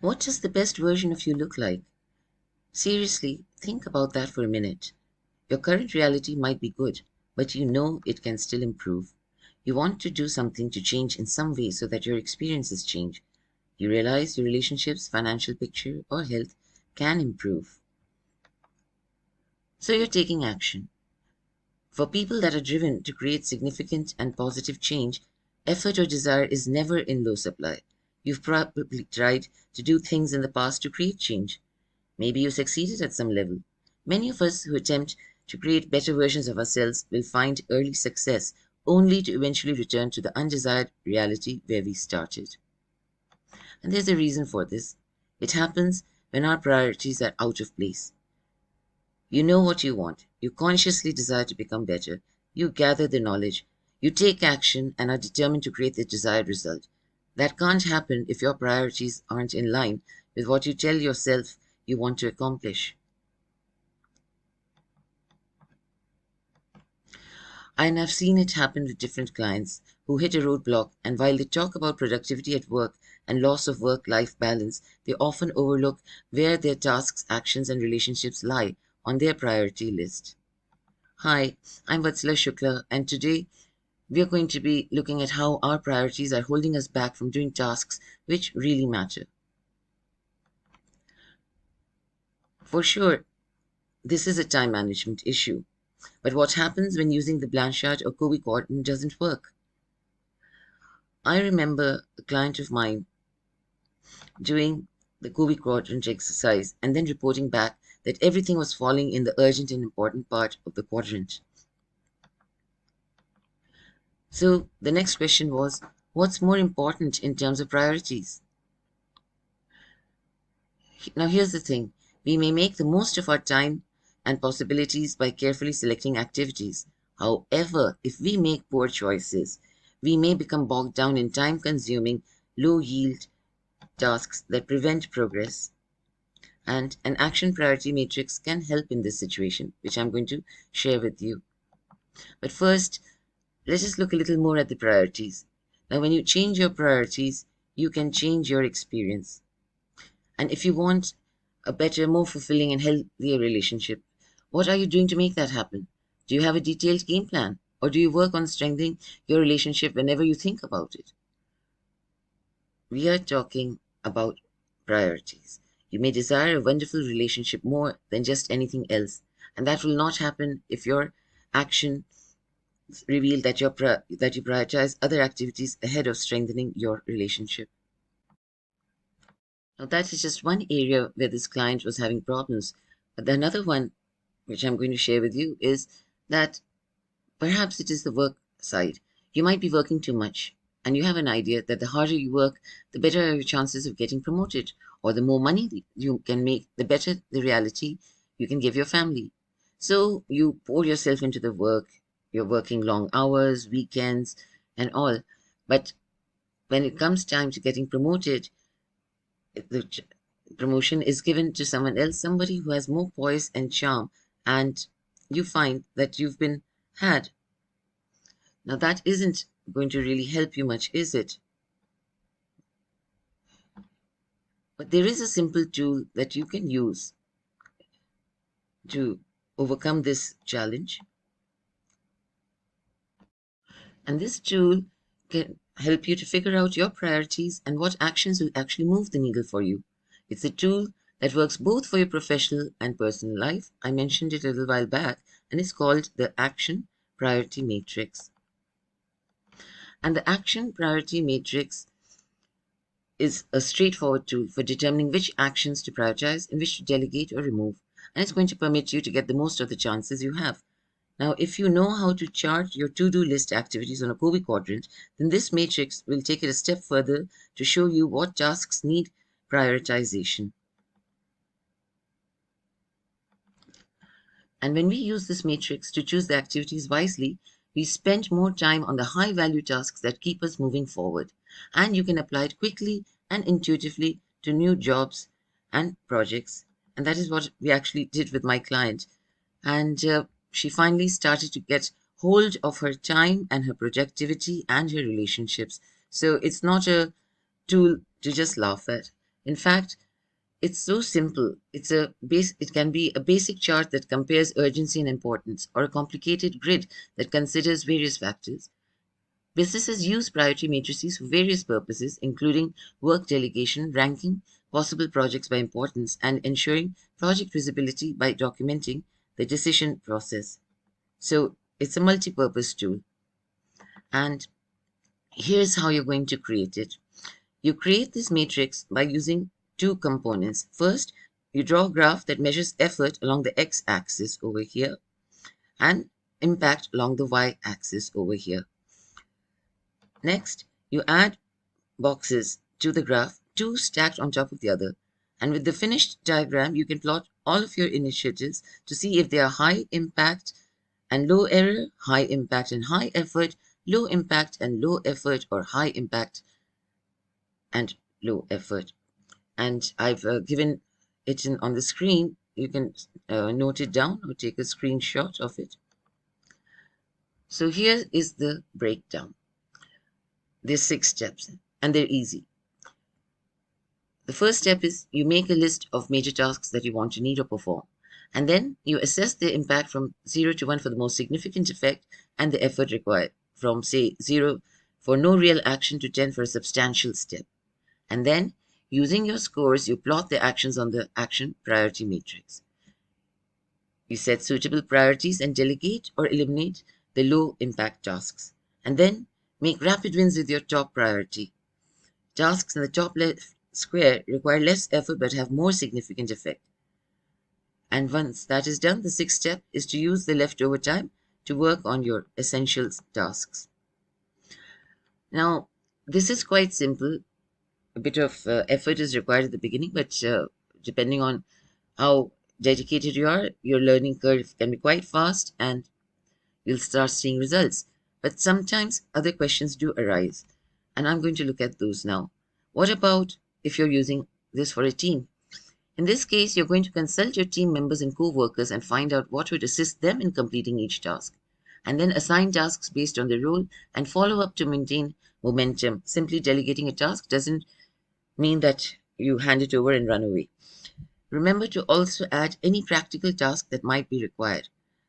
What does the best version of you look like? Seriously, think about that for a minute. Your current reality might be good, but you know it can still improve. You want to do something to change in some way so that your experiences change. You realize your relationships, financial picture, or health can improve. So you're taking action. For people that are driven to create significant and positive change, effort or desire is never in low supply. You've probably tried to do things in the past to create change. Maybe you succeeded at some level. Many of us who attempt to create better versions of ourselves will find early success only to eventually return to the undesired reality where we started. And there's a reason for this. It happens when our priorities are out of place. You know what you want. You consciously desire to become better. You gather the knowledge. You take action and are determined to create the desired result. That can't happen if your priorities aren't in line with what you tell yourself you want to accomplish. And I've seen it happen with different clients who hit a roadblock, and while they talk about productivity at work and loss of work life balance, they often overlook where their tasks, actions, and relationships lie on their priority list. Hi, I'm Vatsala Shukla, and today we are going to be looking at how our priorities are holding us back from doing tasks which really matter. For sure, this is a time management issue. But what happens when using the Blanchard or Covey quadrant doesn't work? I remember a client of mine doing the Covey quadrant exercise and then reporting back that everything was falling in the urgent and important part of the quadrant. So the next question was, what's more important in terms of priorities? Now here's the thing. We may make the most of our time and possibilities by carefully selecting activities. However, if we make poor choices, we may become bogged down in time-consuming, low-yield tasks that prevent progress. And an action priority matrix can help in this situation, which I'm going to share with you. But first, let us look a little more at the priorities. Now, when you change your priorities, you can change your experience. And if you want a better, more fulfilling, and healthier relationship, what are you doing to make that happen? Do you have a detailed game plan? Or do you work on strengthening your relationship whenever you think about it? We are talking about priorities. You may desire a wonderful relationship more than just anything else, and that will not happen if your action reveal that that you prioritize other activities ahead of strengthening your relationship. Now, that is just one area where this client was having problems. But another one, which I'm going to share with you, is that perhaps it is the work side. You might be working too much, and you have an idea that the harder you work, the better are your chances of getting promoted, or the more money you can make, the better the reality you can give your family. So you pour yourself into the work. You're working long hours, weekends, and all. But when it comes time to getting promoted, the promotion is given to someone else, somebody who has more poise and charm, and you find that you've been had. Now, that isn't going to really help you much, is it? But there is a simple tool that you can use to overcome this challenge. And this tool can help you to figure out your priorities and what actions will actually move the needle for you. It's a tool that works both for your professional and personal life. I mentioned it a little while back, and it's called the Action Priority Matrix. And the Action Priority Matrix is a straightforward tool for determining which actions to prioritize and which to delegate or remove. And it's going to permit you to get the most of the chances you have. Now, if you know how to chart your to-do list activities on a Covey quadrant, then this matrix will take it a step further to show you what tasks need prioritization. And when we use this matrix to choose the activities wisely, we spend more time on the high-value tasks that keep us moving forward. And you can apply it quickly and intuitively to new jobs and projects. And that is what we actually did with my client. And she finally started to get hold of her time and her productivity and her relationships. So it's not a tool to just laugh at. In fact, it's so simple. It can be a basic chart that compares urgency and importance, or a complicated grid that considers various factors. Businesses use priority matrices for various purposes, including work delegation, ranking possible projects by importance, and ensuring project visibility by documenting the decision process. So it's a multi-purpose tool. And here's how you're going to create it. You create this matrix by using two components. First, you draw a graph that measures effort along the x-axis over here and impact along the y-axis over here. Next, you add boxes to the graph, two stacked on top of the other. And with the finished diagram, you can plot all of your initiatives to see if they are high impact and low error, high impact and high effort, low impact and low effort, or high impact and low effort. And I've given it on the screen. You can note it down or take a screenshot of it. So here is the breakdown. There's 6 steps and they're easy. The first step is you make a list of major tasks that you want to need or perform. And then you assess their impact from 0 to 1 for the most significant effect and the effort required, from say 0 for no real action to 10 for a substantial step. And then, using your scores, you plot the actions on the action priority matrix. You set suitable priorities and delegate or eliminate the low impact tasks. And then make rapid wins with your top priority. Tasks in the top left square require less effort but have more significant effect. And once that is done, the 6th step is to use the leftover time to work on your essential tasks. Now, this is quite simple. A bit of effort is required at the beginning, but depending on how dedicated you are, your learning curve can be quite fast and you'll start seeing results. But sometimes other questions do arise, and I'm going to look at those now. What about if you're using this for a team? In this case, you're going to consult your team members and co-workers and find out what would assist them in completing each task, and then assign tasks based on the role and follow up to maintain momentum. Simply delegating a task doesn't mean that you hand it over and run away. Remember to also add any practical task that might be required.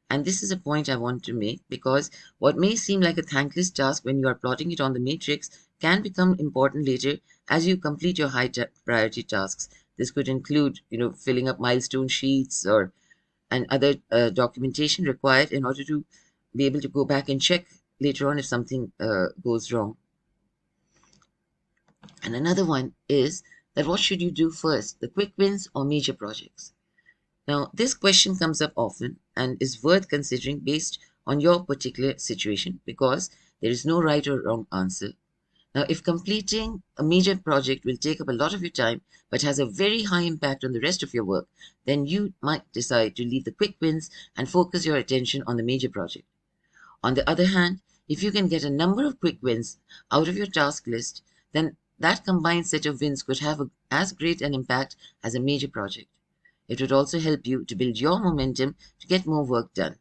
And this is a point I want to make, because what may seem like a thankless task when you are plotting it on the matrix can become important later as you complete your high priority tasks. This could include, filling up milestone sheets and other documentation required in order to be able to go back and check later on if something goes wrong. And another one is that what should you do first, the quick wins or major projects? Now, this question comes up often and is worth considering based on your particular situation, because there is no right or wrong answer. Now, if completing a major project will take up a lot of your time but has a very high impact on the rest of your work, then you might decide to leave the quick wins and focus your attention on the major project. On the other hand, if you can get a number of quick wins out of your task list, then that combined set of wins could have as great an impact as a major project. It would also help you to build your momentum to get more work done.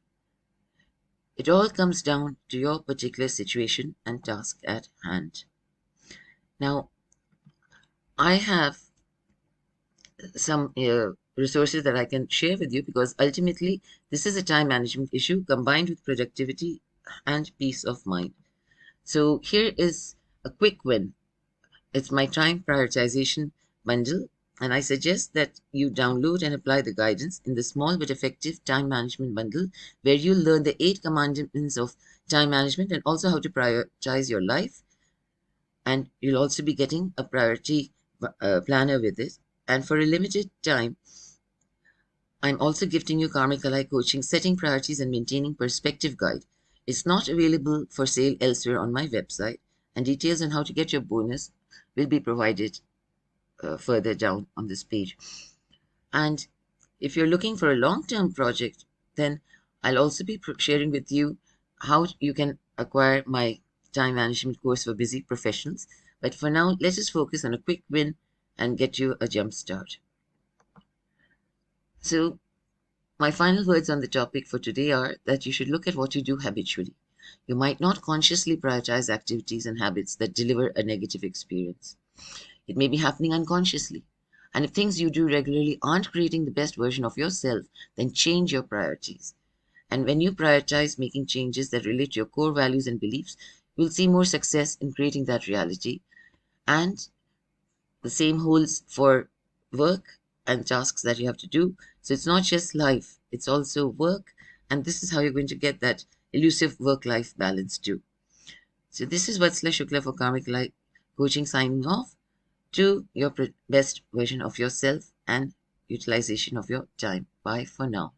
It all comes down to your particular situation and task at hand. Now, I have some resources that I can share with you, because ultimately this is a time management issue combined with productivity and peace of mind. So here is a quick win. It's my time prioritization bundle, and I suggest that you download and apply the guidance in the small but effective time management bundle, where you'll learn the 8 commandments of time management and also how to prioritize your life. And you'll also be getting a priority planner with it. And for a limited time, I'm also gifting you Karmic Ally Coaching Setting Priorities and Maintaining Perspective Guide. It's not available for sale elsewhere on my website, and details on how to get your bonus will be provided further down on this page. And if you're looking for a long-term project, then I'll also be sharing with you how you can acquire my time management course for busy professionals. But for now, let us focus on a quick win and get you a jump start. So my final words on the topic for today are that you should look at what you do habitually. You might not consciously prioritize activities and habits that deliver a negative experience. It may be happening unconsciously. And if things you do regularly aren't creating the best version of yourself, then change your priorities. And when you prioritize making changes that relate to your core values and beliefs, you'll see more success in creating that reality. And the same holds for work and tasks that you have to do. So it's not just life, it's also work. And this is how you're going to get that elusive work life balance too. So this is Vatsala Shukla for Karmic Life Coaching signing off to your best version of yourself and utilization of your time. Bye for now.